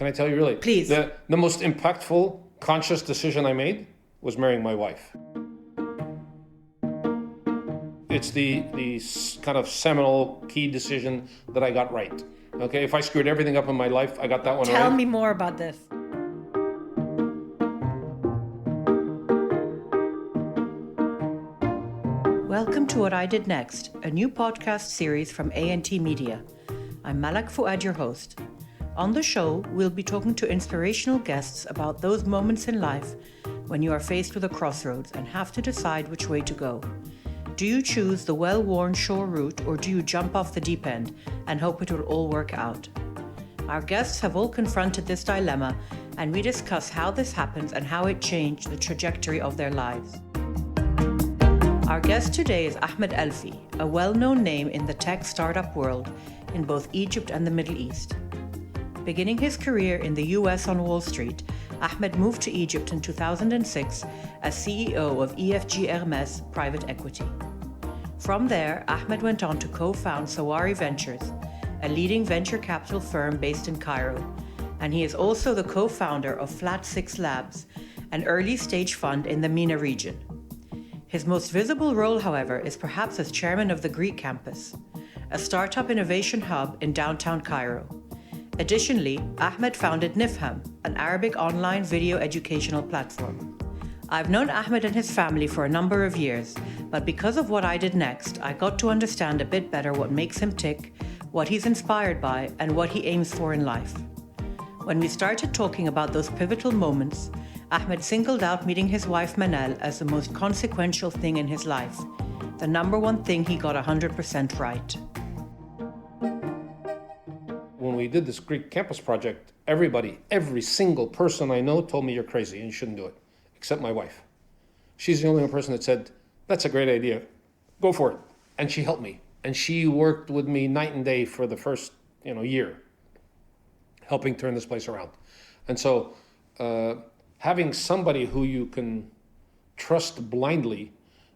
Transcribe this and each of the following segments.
Can I tell you really? Please. The most impactful, conscious decision I made was marrying my wife. It's the kind of seminal key decision that I got right. Okay, if I screwed everything up in my life, I got that one right. Tell me more about this. Welcome to What I Did Next, a new podcast series from A&T Media. I'm Malak Fuad, your host. On the show, we'll be talking to inspirational guests about those moments in life when you are faced with a crossroads and have to decide which way to go. Do you choose the well-worn shore route, or do you jump off the deep end and hope it will all work out? Our guests have all confronted this dilemma, and we discuss how this happens and how it changed the trajectory of their lives. Our guest today is Ahmed Alfi, a well-known name in the tech startup world in both Egypt and the Middle East. Beginning his career in the US on Wall Street, Ahmed moved to Egypt in 2006 as CEO of EFG Hermes Private Equity. From there, Ahmed went on to co-found Sawari Ventures, a leading venture capital firm based in Cairo, and he is also the co-founder of Flat 6 Labs, an early-stage fund in the MENA region. His most visible role, however, is perhaps as chairman of the Greek campus, a startup innovation hub in downtown Cairo. Additionally, Ahmed founded Nifham, an Arabic online video educational platform. I've known Ahmed and his family for a number of years, but because of What I Did Next, I got to understand a bit better what makes him tick, what he's inspired by, and what he aims for in life. When we started talking about those pivotal moments, Ahmed singled out meeting his wife Manal as the most consequential thing in his life, the number one thing he got 100% right. When we did this Greek campus project, every single person I know told me you're crazy and you shouldn't do it, except my wife. She's the only one person that said, that's a great idea, go for it. And she helped me. And she worked with me night and day for the first year, helping turn this place around. And so having somebody who you can trust blindly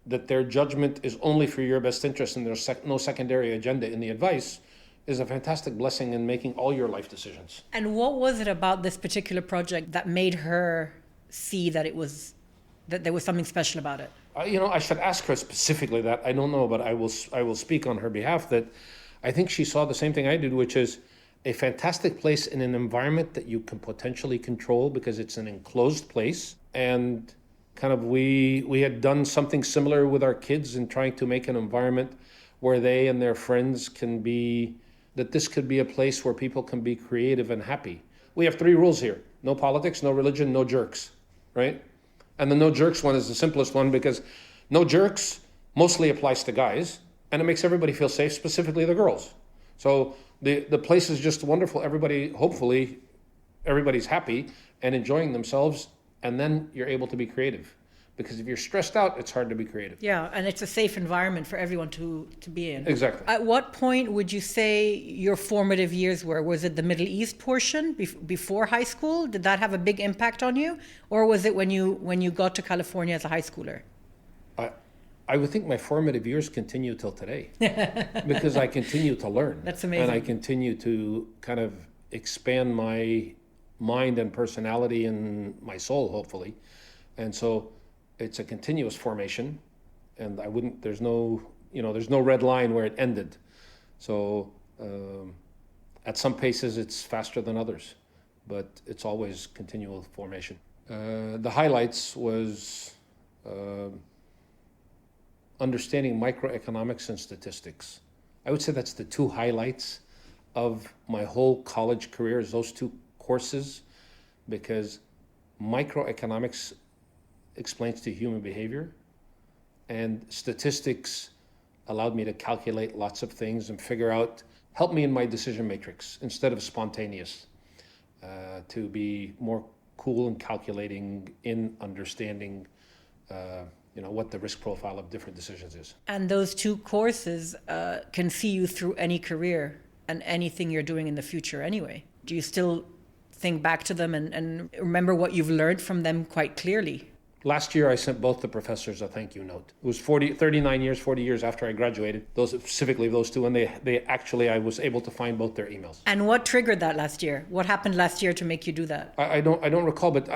that their judgment is only for your best interest and there's no secondary agenda in the advice is a fantastic blessing in making all your life decisions. And what was it about this particular project that made her see that there was something special about it? I should ask her specifically that. I don't know, but I will speak on her behalf that I think she saw the same thing I did, which is a fantastic place in an environment that you can potentially control because it's an enclosed place. And kind of we had done something similar with our kids in trying to make an environment where they and their friends can be, that this could be a place where people can be creative and happy. We have 3 rules here: no politics, no religion, no jerks, right? And the no jerks one is the simplest one because no jerks mostly applies to guys and it makes everybody feel safe, specifically the girls. So the place is just wonderful. Hopefully everybody's happy and enjoying themselves, and then you're able to be creative. Because if you're stressed out, it's hard to be creative. Yeah, and it's a safe environment for everyone to be in. Exactly. At what point would you say your formative years were? Was it the Middle East portion before high school? Did that have a big impact on you? Or was it when you got to California as a high schooler? I would think my formative years continue till today because I continue to learn. That's amazing. And I continue to kind of expand my mind and personality and my soul, hopefully. And so it's a continuous formation, and there's no red line where it ended. So at some paces it's faster than others, but it's always continual formation. The highlights was understanding microeconomics and statistics. I would say that's the 2 highlights of my whole college career, is those 2 courses, because microeconomics explains to human behavior, and statistics allowed me to calculate lots of things and help me in my decision matrix instead of spontaneous, to be more cool in calculating, in understanding what the risk profile of different decisions is. And those 2 courses can see you through any career and anything you're doing in the future anyway. Do you still think back to them and remember what you've learned from them quite clearly? Last year, I sent both the professors a thank you note. It was 39 years, 40 years after I graduated, specifically those two, and they actually, I was able to find both their emails. And what triggered that last year? What happened last year to make you do that? I don't recall, but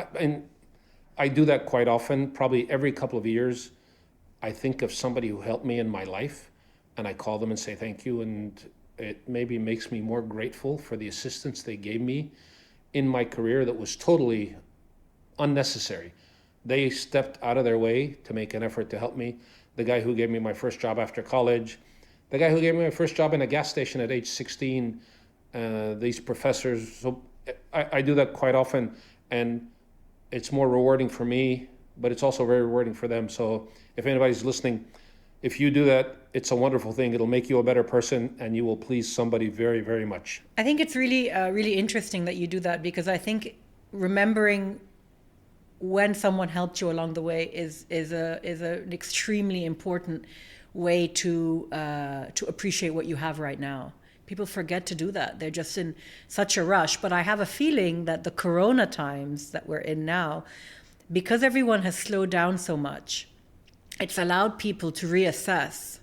I do that quite often. Probably every couple of years, I think of somebody who helped me in my life, and I call them and say thank you, and it maybe makes me more grateful for the assistance they gave me in my career that was totally unnecessary. They stepped out of their way to make an effort to help me. The guy who gave me my first job after college, the guy who gave me my first job in a gas station at age 16, these professors. So I do that quite often, and it's more rewarding for me, but it's also very rewarding for them. So if anybody's listening, if you do that, it's a wonderful thing. It'll make you a better person, and you will please somebody very, very much. I think it's really, really interesting that you do that, because I think remembering when someone helped you along the way is an extremely important way to appreciate what you have right now. People forget to do that. They're just in such a rush. But I have a feeling that the Corona times that we're in now, because everyone has slowed down so much, it's allowed people to reassess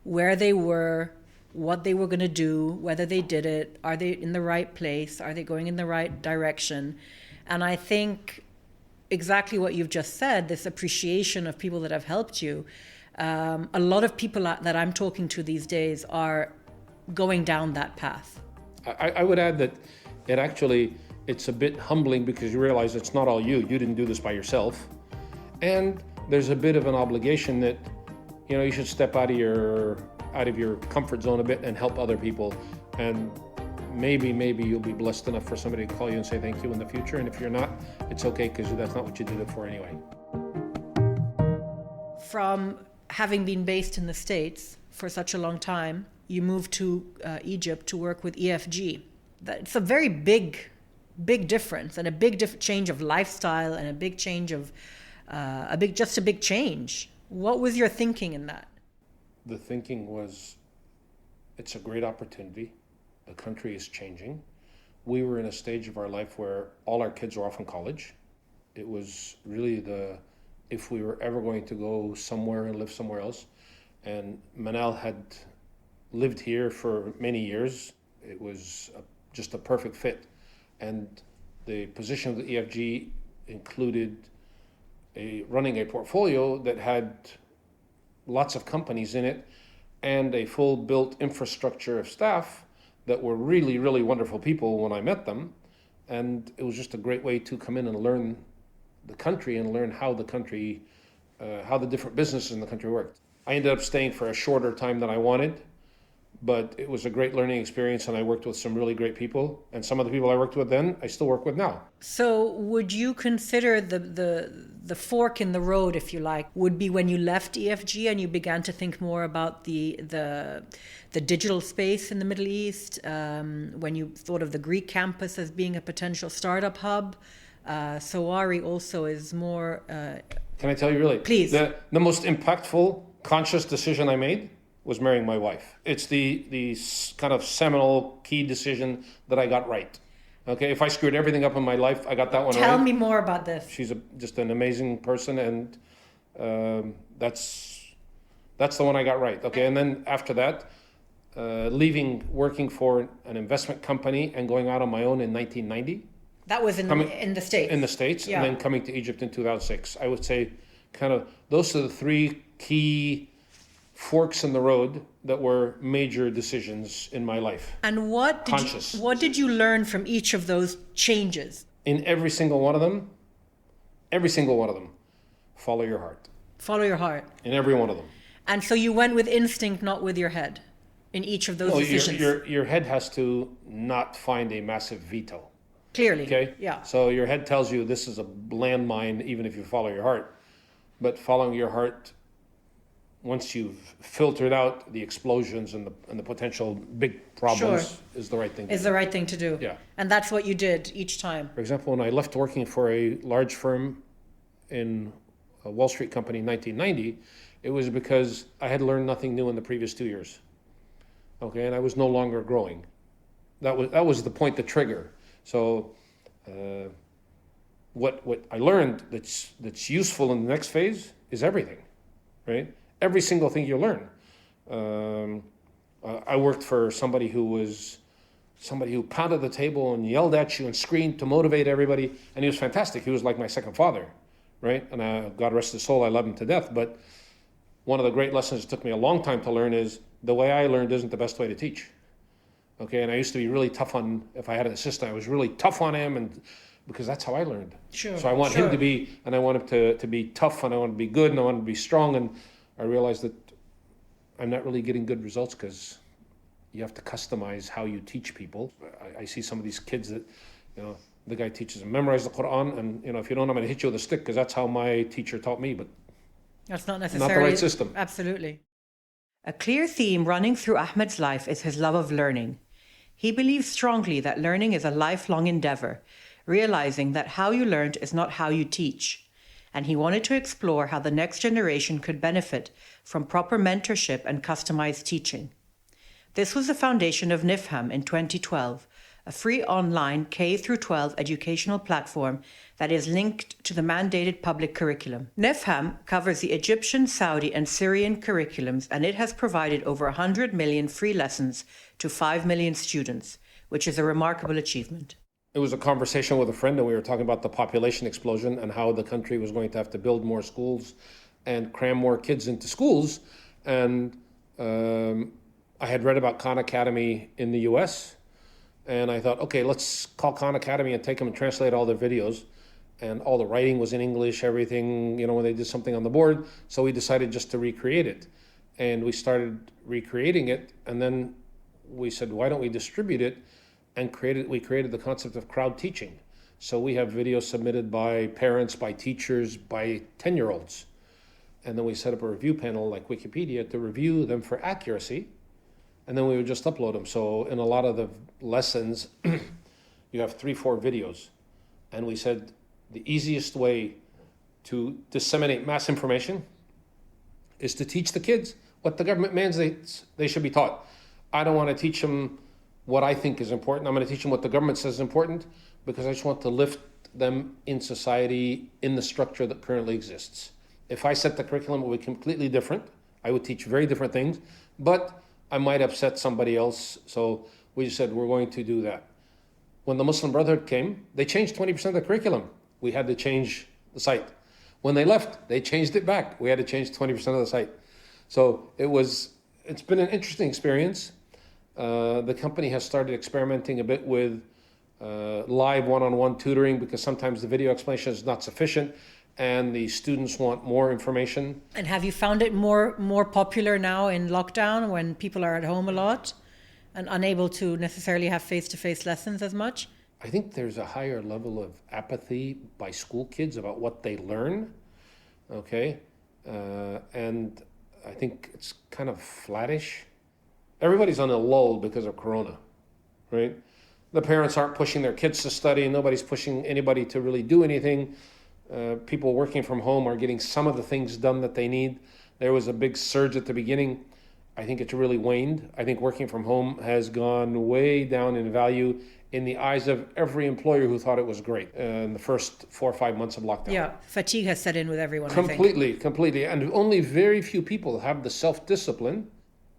where they were, what they were going to do, whether they did it, are they in the right place, are they going in the right direction. And I think exactly what you've just said, this appreciation of people that have helped you. A lot of people that I'm talking to these days are going down that path. I would add that it's a bit humbling, because you realize it's not all you. You didn't do this by yourself. And there's a bit of an obligation that, you should step out of your comfort zone a bit and help other people. And maybe you'll be blessed enough for somebody to call you and say thank you in the future. And if you're not, it's okay, because that's not what you did it for anyway. From having been based in the States for such a long time, you moved to Egypt to work with EFG. It's a very big difference, and a big change of lifestyle, and a big change of a big change. What was your thinking in that? The thinking was, it's a great opportunity. The country is changing. We were in a stage of our life where all our kids were off in college. It was really if we were ever going to go somewhere and live somewhere else. And Manal had lived here for many years. It was just a perfect fit. And the position of the EFG included running a portfolio that had lots of companies in it and a full built infrastructure of staff that were really, really wonderful people when I met them. And it was just a great way to come in and learn the country and learn how the country, how the different businesses in the country worked. I ended up staying for a shorter time than I wanted, but it was a great learning experience, and I worked with some really great people. And some of the people I worked with then, I still work with now. So would you consider the fork in the road, if you like, would be when you left EFG and you began to think more about the digital space in the Middle East, when you thought of the Greek campus as being a potential startup hub? Sawari also is more... Can I tell you really? Please. The most impactful, conscious decision I made was marrying my wife. It's the kind of seminal key decision that I got right. Okay, if I screwed everything up in my life, I got that one right. Tell me more about this. She's just an amazing person, and that's the one I got right. Okay, and then after that, leaving working for an investment company and going out on my own in 1990. That was in the States. In the States, yeah. And then coming to Egypt in 2006. I would say kind of those are the three key forks in the road that were major decisions in my life. And what did you learn from each of those changes? In every single one of them, follow your heart. Follow your heart. In every one of them. And so you went with instinct, not with your head, in each of those decisions. Your head has to not find a massive veto. Clearly. Okay? Yeah. So your head tells you this is a landmine, even if you follow your heart. But following your heart, once you've filtered out the explosions and the potential big problems, is the right thing to do. Is the right thing to do. Yeah. And that's what you did each time. For example, when I left working for a large firm in a Wall Street company in 1990, it was because I had learned nothing new in the previous 2 years. Okay, and I was no longer growing. That was the point, the trigger. So what I learned that's useful in the next phase is everything, right? Every single thing you learn. I worked for somebody who pounded the table and yelled at you and screamed to motivate everybody, and he was fantastic. He was like my second father, right? And God rest his soul, I love him to death. But one of the great lessons it took me a long time to learn is the way I learned isn't the best way to teach. Okay, and I used to be really tough on, if I had an assistant, I was really tough on him, and because that's how I learned. Sure. So I want him to be, and I want him to be tough, and I want him to be good, and I want him to be strong. And I realized that I'm not really getting good results because you have to customize how you teach people. I see some of these kids that, the guy teaches them memorize the Quran, and if you don't, I'm going to hit you with a stick because that's how my teacher taught me. But that's not necessarily not the right system. Absolutely. A clear theme running through Ahmed's life is his love of learning. He believes strongly that learning is a lifelong endeavor, realizing that how you learned is not how you teach. And he wanted to explore how the next generation could benefit from proper mentorship and customized teaching. This was the foundation of NIFHAM in 2012, a free online K-12 educational platform that is linked to the mandated public curriculum. NIFHAM covers the Egyptian, Saudi, and Syrian curriculums, and it has provided over 100 million free lessons to 5 million students, which is a remarkable achievement. It was a conversation with a friend, and we were talking about the population explosion and how the country was going to have to build more schools and cram more kids into schools. And I had read about Khan Academy in the US, and I thought, okay, let's call Khan Academy and take them and translate all their videos. And all the writing was in English, everything, when they did something on the board. So we decided just to recreate it. And we started recreating it, and then we said, why don't we distribute it? And we created the concept of crowd teaching. So we have videos submitted by parents, by teachers, by 10-year-olds. And then we set up a review panel like Wikipedia to review them for accuracy. And then we would just upload them. So in a lot of the lessons, you have 3-4 videos. And we said the easiest way to disseminate mass information is to teach the kids what the government mandates they should be taught. I don't want to teach them what I think is important. I'm going to teach them what the government says is important because I just want to lift them in society in the structure that currently exists. If I set the curriculum, it would be completely different. I would teach very different things, but I might upset somebody else. So we just said, we're going to do that. When the Muslim Brotherhood came, they changed 20% of the curriculum. We had to change the site. When they left, they changed it back. We had to change 20% of the site. So it's been an interesting experience. The company has started experimenting a bit with live one-on-one tutoring because sometimes the video explanation is not sufficient and the students want more information. And have you found it more popular now in lockdown when people are at home a lot and unable to necessarily have face-to-face lessons as much? I think there's a higher level of apathy by school kids about what they learn, okay? And I think it's kind of flattish. Everybody's on a lull because of Corona, right? The parents aren't pushing their kids to study. Nobody's pushing anybody to really do anything. People working from home are getting some of the things done that they need. There was a big surge at the beginning. I think it's really waned. I think working from home has gone way down in value in the eyes of every employer who thought it was great in the first 4 or 5 months of lockdown. Yeah, fatigue has set in with everyone, Completely. And only very few people have the self-discipline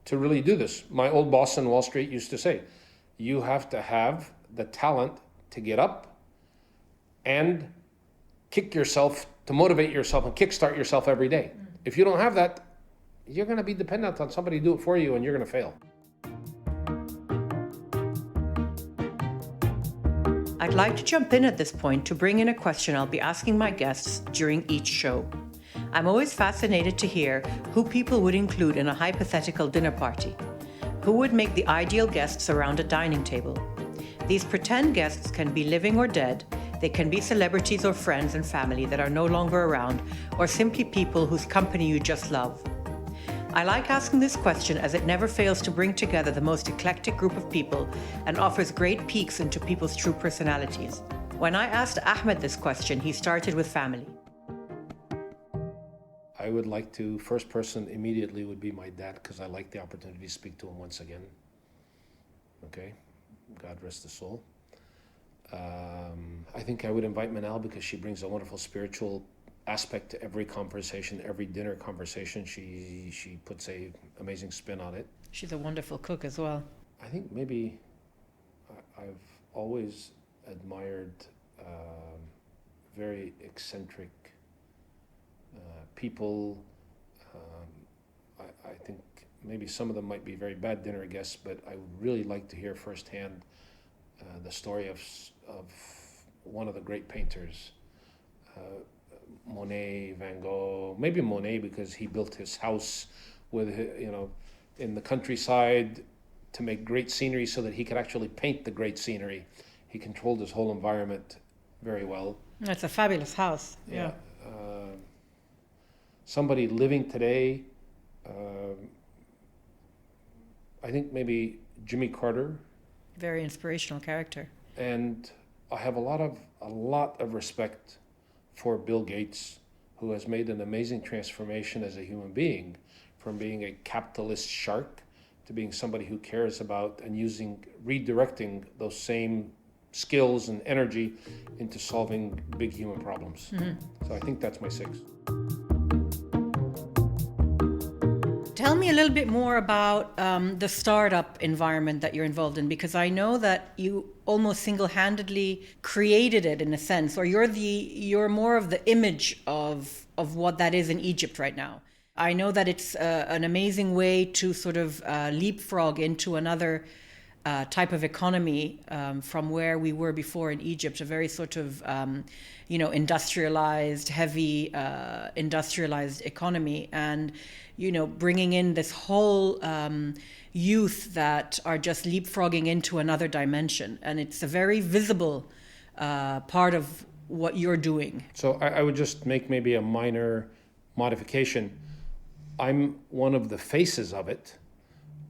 to really do this. My old boss in Wall Street used to say, you have to have the talent to get up and kick yourself, to motivate yourself and kickstart yourself every day. If you don't have that, you're going to be dependent on somebody to do it for you and you're going to fail. I'd like to jump in at this point to bring in a question I'll be asking my guests during each show. I'm always fascinated to hear who people would include in a hypothetical dinner party. Who would make the ideal guests around a dining table? These pretend guests can be living or dead. They can be celebrities or friends and family that are no longer around, or simply people whose company you just love. I like asking this question as it never fails to bring together the most eclectic group of people and offers great peeks into people's true personalities. When I asked Ahmed this question, he started with family. I would like to, first person immediately would be my dad because I like the opportunity to speak to him once again. Okay, God rest his soul. I think I would invite Manal because she brings a wonderful spiritual aspect to every conversation, every dinner conversation. She puts a amazing spin on it. She's a wonderful cook as well. I think maybe I've always admired very eccentric people. I think maybe some of them might be very bad dinner guests, but I would really like to hear firsthand the story of one of the great painters, Monet, Van Gogh. Maybe Monet because he built his house with, in the countryside to make great scenery so that he could actually paint the great scenery. He controlled his whole environment very well. It's a fabulous house. Yeah. Somebody living today, I think maybe Jimmy Carter. Very inspirational character. And I have a lot of respect for Bill Gates, who has made an amazing transformation as a human being, from being a capitalist shark to being somebody who cares about and redirecting those same skills and energy into solving big human problems. Mm-hmm. So I think that's my 6. Tell me a little bit more about the startup environment that you're involved in, because I know that you almost single-handedly created it in a sense, or you're more of the image of what that is in Egypt right now. I know that it's an amazing way to sort of leapfrog into another type of economy from where we were before in Egypt, a very sort of industrialized, heavy industrialized economy, and bringing in this whole youth that are just leapfrogging into another dimension. And it's a very visible part of what you're doing. So I would just make maybe a minor modification. I'm one of the faces of it.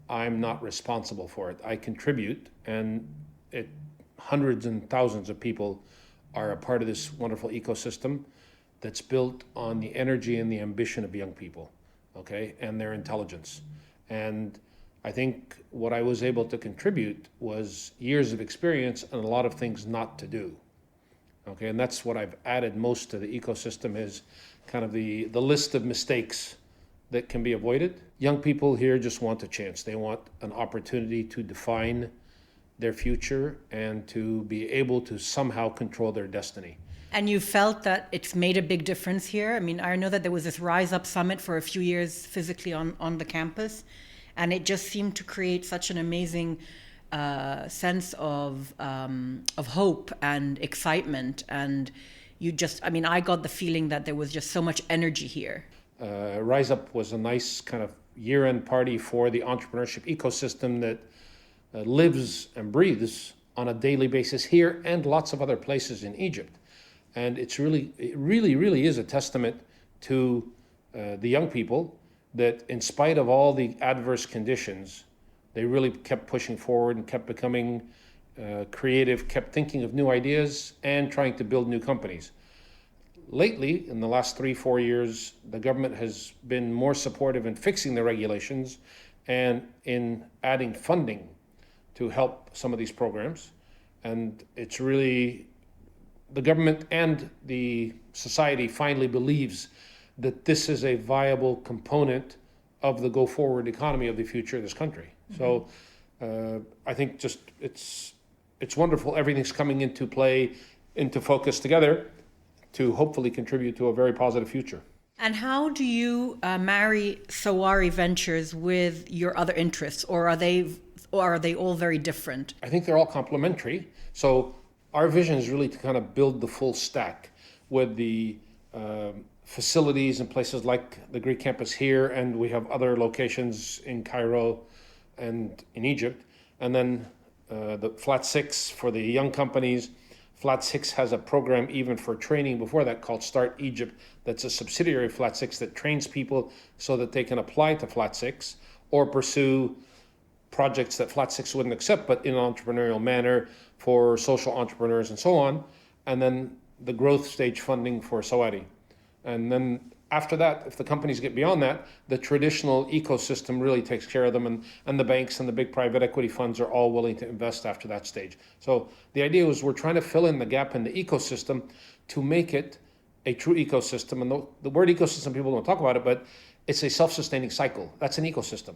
I'm not responsible for it. I contribute, and hundreds and thousands of people are a part of this wonderful ecosystem that's built on the energy and the ambition of young people, okay, and their intelligence. And I think what I was able to contribute was years of experience and a lot of things not to do, okay, and that's what I've added most to the ecosystem, is kind of the list of mistakes that can be avoided. Young people here just want a chance. They want an opportunity to define their future and to be able to somehow control their destiny. And you felt that it's made a big difference here? I mean, I know that there was this Rise Up Summit for a few years physically on the campus, and it just seemed to create such an amazing sense of hope and excitement. And I got the feeling that there was just so much energy here. Rise Up was a nice kind of year-end party for the entrepreneurship ecosystem that lives and breathes on a daily basis here and lots of other places in Egypt. And it really is a testament to the young people that in spite of all the adverse conditions, they really kept pushing forward and kept becoming creative, kept thinking of new ideas and trying to build new companies. Lately, in the last 3-4 years, the government has been more supportive in fixing the regulations and in adding funding to help some of these programs. And it's really, the government and the society finally believes that this is a viable component of the go-forward economy of the future of this country. Mm-hmm. So I think just it's wonderful. Everything's coming into play, into focus together, to hopefully contribute to a very positive future. And how do you marry Sawari Ventures with your other interests, or are they all very different? I think they're all complementary. So our vision is really to kind of build the full stack with the facilities in places like the Greek campus here, and we have other locations in Cairo and in Egypt. And then the Flat 6 for the young companies. Flat 6 has a program even for training before that called Start Egypt, that's a subsidiary of Flat 6 that trains people so that they can apply to Flat 6 or pursue projects that Flat 6 wouldn't accept, but in an entrepreneurial manner for social entrepreneurs and so on. And then the growth stage funding for Sawari. And then after that, if the companies get beyond that, the traditional ecosystem really takes care of them, and the banks and the big private equity funds are all willing to invest after that stage. So the idea was we're trying to fill in the gap in the ecosystem to make it a true ecosystem. And the word ecosystem, people don't talk about it, but it's a self-sustaining cycle. That's an ecosystem.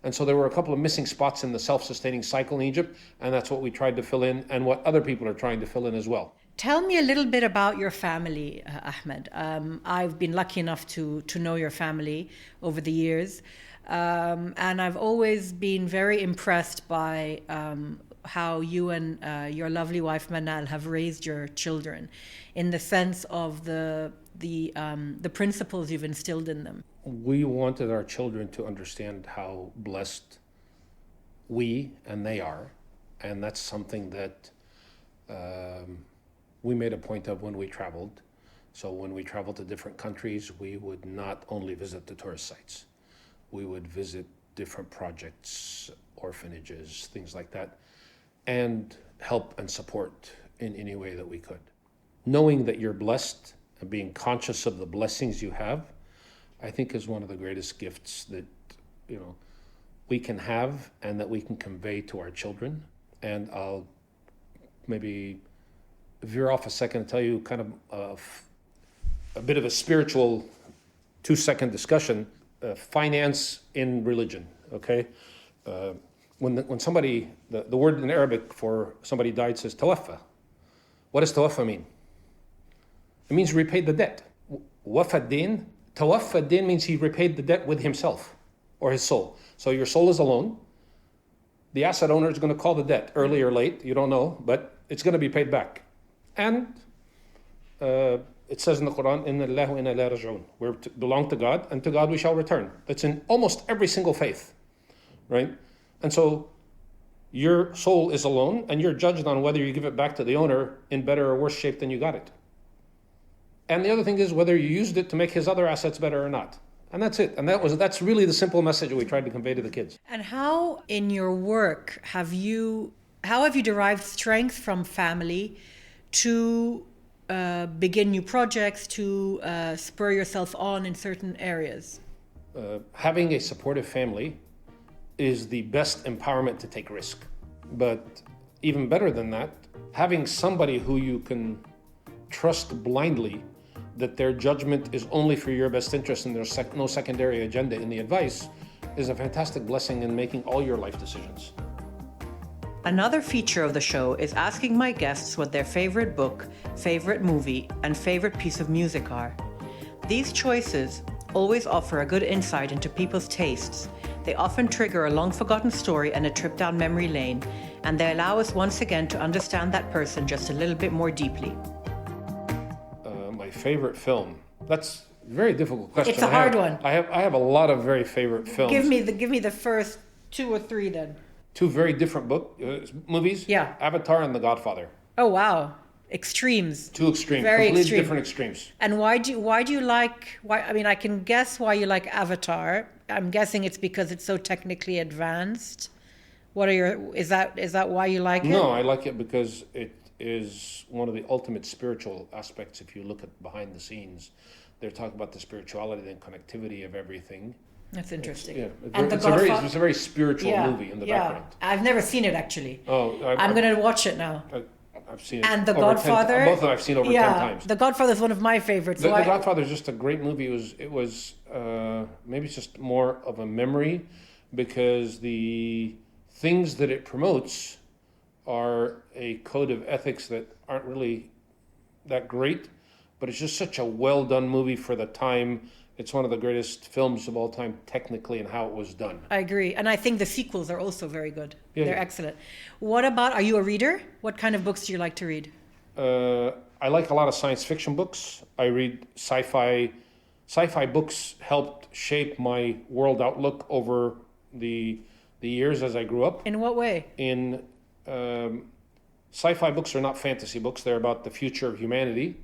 And so there were a couple of missing spots in the self-sustaining cycle in Egypt, and that's what we tried to fill in and what other people are trying to fill in as well. Tell me a little bit about your family, Ahmed. I've been lucky enough to know your family over the years, and I've always been very impressed by how you and your lovely wife Manal have raised your children, in the sense of the principles you've instilled in them. We wanted our children to understand how blessed we and they are, and that's something that we made a point of when we traveled. So when we traveled to different countries, we would not only visit the tourist sites. We would visit different projects, orphanages, things like that, and help and support in any way that we could. Knowing that you're blessed and being conscious of the blessings you have, I think is one of the greatest gifts that, we can have and that we can convey to our children. And I'll maybe veer off a second and tell you kind of a bit of a spiritual 2-second discussion. Finance in religion, okay? When somebody, the word in Arabic for somebody died says tawaffa. What does tawaffa mean? It means repaid the debt. Wafa din, tawaffa din means he repaid the debt with himself or his soul. So your soul is alone. The asset owner is going to call the debt early or late, you don't know, but it's going to be paid back. And it says in the Quran, Inna Allahu wa inna ilayhi raji'un. We belong to God, and to God we shall return. That's in almost every single faith, right? And so your soul is alone, and you're judged on whether you give it back to the owner in better or worse shape than you got it. And the other thing is whether you used it to make his other assets better or not. And that's it. And that's really the simple message that we tried to convey to the kids. And how in your work have you derived strength from family to begin new projects, to spur yourself on in certain areas? Having a supportive family is the best empowerment to take risk. But even better than that, having somebody who you can trust blindly that their judgment is only for your best interest and there's no secondary agenda in the advice is a fantastic blessing in making all your life decisions. Another feature of the show is asking my guests what their favorite book, favorite movie, and favorite piece of music are. These choices always offer a good insight into people's tastes. They often trigger a long-forgotten story and a trip down memory lane, and they allow us once again to understand that person just a little bit more deeply. My favorite film. That's a very difficult question. It's a hard one. I have a lot of very favorite films. Give me the first 2 or 3 then. 2 very different movies. Yeah. Avatar and The Godfather. Oh wow, extremes. 2 extremes. Very completely extreme. Different extremes. And why do you like? I mean, I can guess why you like Avatar. I'm guessing it's because it's so technically advanced. Is that why you like it? No, I like it because it is one of the ultimate spiritual aspects. If you look at behind the scenes, they're talking about the spirituality and connectivity of everything. That's interesting. It's a very spiritual movie in the background. I've never seen it actually. I'm going to watch it now. I've seen it. And The over Godfather. 10, both of them I've seen over 10 times. The Godfather is one of my favorites. The Godfather is just a great movie. It was maybe just more of a memory because the things that it promotes are a code of ethics that aren't really that great, but it's just such a well done movie for the time. It's one of the greatest films of all time, technically, and how it was done. I agree. And I think the sequels are also very good. They're excellent. Are you a reader? What kind of books do you like to read? I like a lot of science fiction books. I read sci-fi. Sci-fi books helped shape my world outlook over the years as I grew up. In what way? Sci-fi books are not fantasy books. They're about the future of humanity.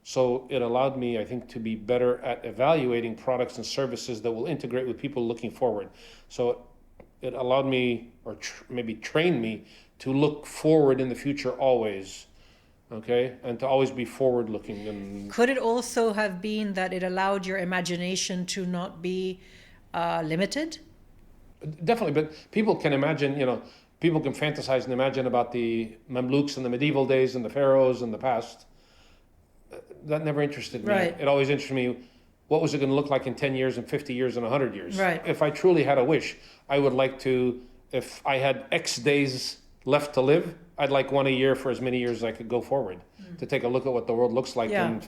So it allowed me, I think, to be better at evaluating products and services that will integrate with people looking forward. So it allowed me, or maybe trained me, to look forward in the future always, okay, and to always be forward looking. And Could it also have been that it allowed your imagination to not be limited? definitely, but people can imagine, people can fantasize and imagine about the Mamluks in the medieval days and the pharaohs in the past. That never interested me. Right. It always interested me, what was it going to look like in 10 years and 50 years and 100 years? Right. If I truly had a wish, I would like to, if I had X days left to live, I'd like one a year for as many years as I could go forward, to take a look at what the world looks like Yeah. in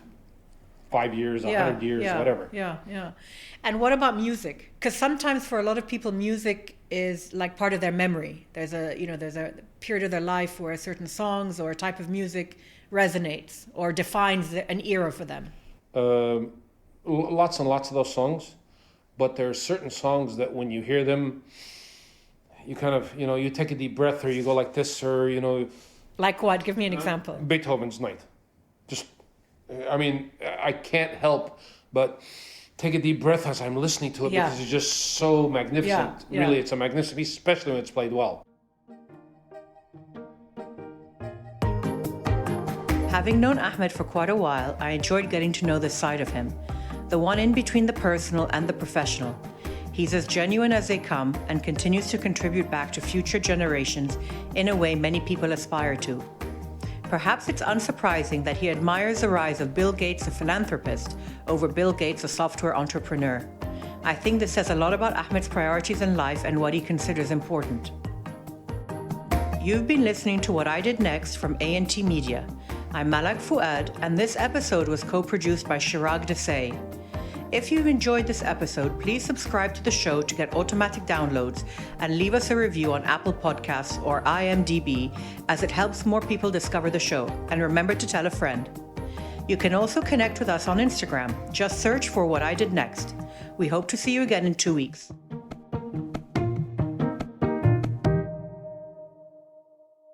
5 years, 100 years, whatever. Yeah. And what about music? Because sometimes for a lot of people, music is like part of their memory. There's a period of their life where certain songs or a type of music resonates or defines an era for them. Lots and lots of those songs, but there are certain songs that when you hear them, you kind of, you take a deep breath, or you go like this, or, Like what? Give me an example. Beethoven's Ninth. I can't help but take a deep breath as I'm listening to it, Yeah. because it's just so magnificent. Yeah. Really, it's a magnificent piece, especially when it's played well. Having known Ahmed for quite a while, I enjoyed getting to know this side of him, the one in between the personal and the professional. He's as genuine as they come and continues to contribute back to future generations in a way many people aspire to. Perhaps it's unsurprising that he admires the rise of Bill Gates, a philanthropist, over Bill Gates, a software entrepreneur. I think this says a lot about Ahmed's priorities in life and what he considers important. You've been listening to What I Did Next from A&T Media. I'm Malak Fuad, and this episode was co-produced by Chirag Desai. If you've enjoyed this episode, please subscribe to the show to get automatic downloads and leave us a review on Apple Podcasts or IMDb, as it helps more people discover the show. And remember to tell a friend. You can also connect with us on Instagram. Just search for What I Did Next. We hope to see you again in 2 weeks.